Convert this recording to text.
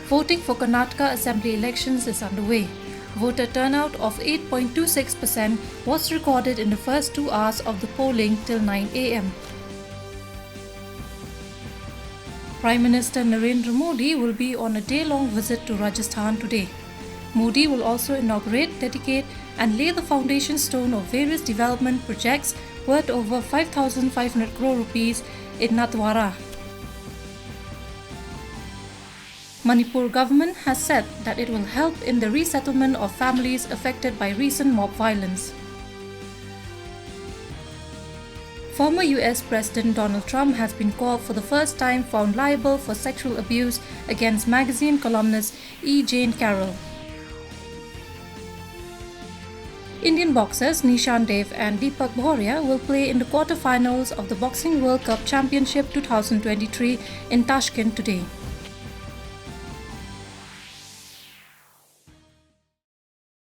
Voting for Karnataka Assembly elections is underway. Voter turnout of 8.26% was recorded in the first 2 hours of the polling till 9 a.m. Prime Minister Narendra Modi will be on a day-long visit to Rajasthan today. Modi will also inaugurate, dedicate and lay the foundation stone of various development projects worth over 5,500 crore rupees in Nathdwara. Manipur government has said that it will help in the resettlement of families affected by recent mob violence. Former US President Donald Trump has been called for the first time found liable for sexual abuse against magazine columnist E. Jane Carroll. Indian boxers Nishan Dev and Deepak Bhoria will play in the quarter-finals of the Boxing World Cup Championship 2023 in Tashkent today.